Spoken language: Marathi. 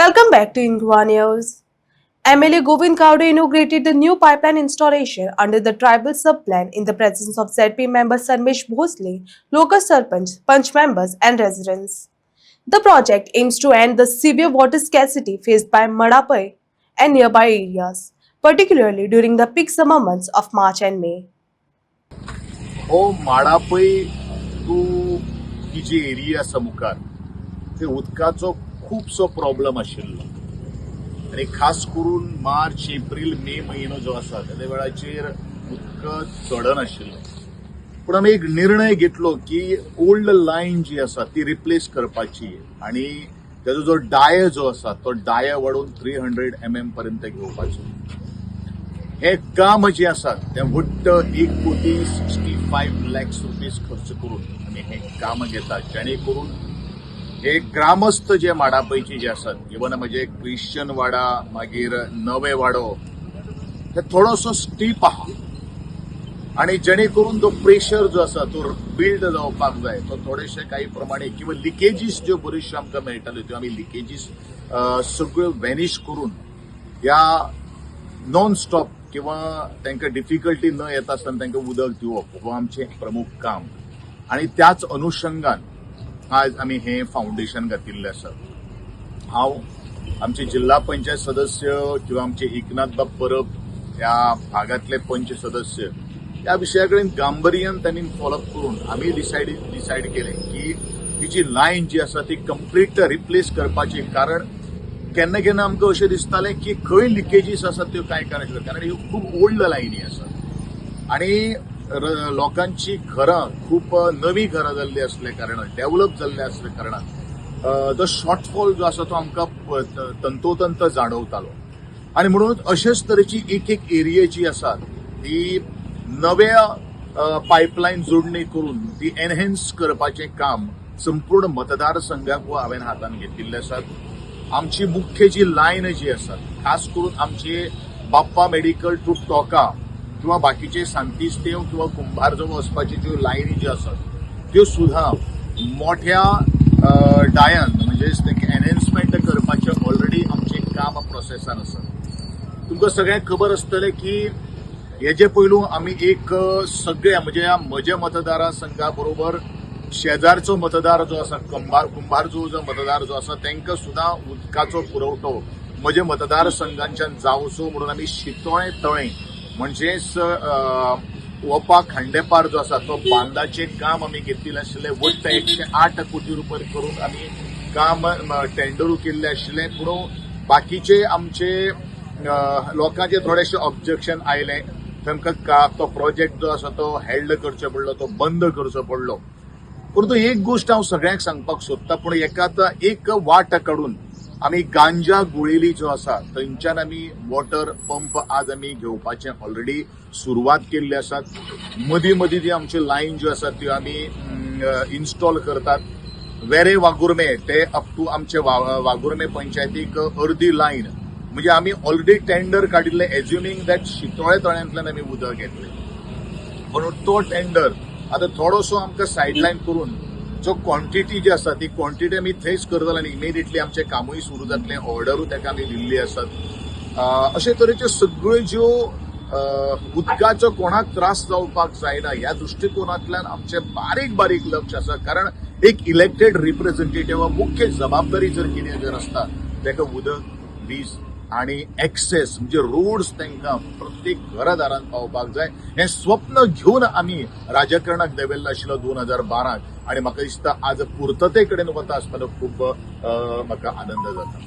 Welcome back to Ingwa News. MLA Govind Kaude inaugurated the new pipeline installation under the tribal sub-plan in the presence of ZP member Sarmesh Bhosle, local sarpanch, punch members and residents. The project aims to end the severe water scarcity faced by Madapai and nearby areas, particularly during the peak summer months of March and May. हो माडापै टू ही जी एरिया आसा मुखार ते उदकाचो खूबसो प्रॉब्लेम आशिल्लो आनी खास करून मार्च एप्रील मे म्हयनो जो आसा त्या वेळाचेर उदक चडनाशिल्लें पूण आमी एक निर्णय घेतलो की ओल्ड लायन जी आसा ती रिप्लेस करपाची आनी तेजो जो डाय जो आसा तो डाय वाडोवन 300 mm पर्यंत घेवपाचो. हे काम जे आसा ते वट्ट 1,65 लाख रुपीस खर्च करून आमी हे काम घेतात जेणे करून हे ग्रामस्थ जे माडापैचे जे आसात इवन म्हणजे क्रिश्चन वाडा मागीर नवे वाडो हे थोडोसो स्टीप आहा आणि जेणे करून तो प्रेशर जो आसा तो बिल्ड जावपाक जाय तो थोडेशे काही प्रमाणे किंवा लिकेजीस ज्यो बऱ्योचश्यो आमकां मेळटाल्यो त्यो आमी लिकेजीस सगळ्यो वॅनिश करून ह्या नॉन स्टॉप किंवा तांकां डिफिकल्टी न येता आसतना तांकां उदक दिवप हो आमचें प्रमुख काम आणि त्याच अनुषंगान आज आमी हे फाउंडेशन घातिल्लें आसा. हांव आमचे जिल्हा पंचायत सदस्य किंवा आमचे एकनाथ बाब परब ह्या भागातले पंच सदस्य या विशया कडेन गांभीर्यान त्यांनी फॉलोअप करून आमी डिसायड केलें की ही जी लायन जी आसा ती कंप्लीट रिप्लेस करपाची. कारण केन्ना केन्ना आमकां अशें दिसतालें की खंय लिकेजीस आसात त्यो कांय करनाशिल्ल्यो कारण ह्यो खूब ओल्ड लायनी आसात आनी लोकांची घरां खूब नवी घरां जाल्ली आसले कारणान डेव्हलप जाल्ले आसले कारणान तो शॉर्टफॉल जो आसा तो आमकां तंतोतंत जाणवतालो आनी म्हणून अशेच तरेची एक एरिया जी आसा ती नव्या पायपलायन जोडणी करून ती एनहेन्स करपाचें काम संपूर्ण मतदारसंघाक हांवें हातान घेतिल्लें आसात. आमची मुख्य जी लायन जी आसा खास करून आमचे बाप्पा मेडिकल टू टोका किंवा बाकीचे सांतिस्तेव किंवा कुंभारजवळ वचपाची ज्यो लायनी ज्यो आसात त्यो सुद्धा मोठ्या डायान म्हणजे एनहेन्समेंट करपाचें ऑलरेडी आमचें काम प्रोसेसान आसा. तुमकां सगळ्यांक खबर आसतलें की हेजे पयलू आमी एक सगळ्या म्हणजे म्हज्या मतदारसंघा बरोबर शेजारचो मतदार जो आसा कुंभारचो जो मतदार जो आसा तांकां सुद्धा उदकाचो पुरवठो म्हज्या मतदारसंघांच्यान जावचो म्हणून आमी शितोळे तळें म्हणजेच ओपा खांडेपार जो आसा तो बांदाचें काम आमी घेतिल्लें आशिल्लें वट्ट 108 कोटी रुपये करून आमी काम टेंडरू केल्लें आशिल्लें. पूण बाकीचे आमचे लोकांचे थोडेशे ऑब्जेक्शन आयले तांकां तो प्रोजेक्ट जो आसा तो हेल्ड करचो पडलो तो बंद करचो पडलो. परंतु एक गोष्ट हांव सगळ्यांक सांगपाक सोदता पूण एकात एक वाट काडून आमी गांजा गुळेली जो आसा थंयच्यान आमी वॉटर पंप आज आमी घेवपाचें ऑलरेडी सुरवात केल्ली आसात. मदीं मदीं जी आमच्यो लायन ज्यो आसात त्यो आमी इन्स्टॉल करतात. वेरे वागुर्मे ते अप टू आमचे वागुर्मे पंचायतीक अर्दी लायन म्हणजे आमी ऑलरेडी टेंडर काडिल्ले एज्युमिंग दॅट शितोळे तळ्यांतल्यान आमी उदक घेतले म्हणून तो टेंडर आता थोडोसो आमकां सायडलायन करून जो क्वॉन्टिटी जी आसा ती क्वॉन्टिटी आमी थंयच करतले आनी इमिडिएटली आमचें कामूय सुरू जातलें. ऑर्डरू ताका आमी दिल्ली आसात. अशे तरेच्यो सगळ्यो ज्यो उदकाचो कोणाक त्रास जावपाक जायना ह्या दृश्टिकोनांतल्यान आमचें बारीक बारीक लक्ष आसा. कारण एक इलेक्टेड रिप्रेझेंटेटिव्ह मुख्य जबाबदारी जर कितें जर आसता ताका उदक वीज आणि एक्सेस म्हणजे रोड्स तांकां प्रत्येक घरादारांत पावपाक जाय हें स्वप्न घेवन आमी राजकारणाक देवेल्लो आशिल्लो 2012 आणि म्हाका दिसता आज पुर्तते कडेन वता आसतना खूब म्हाका आनंद जाता.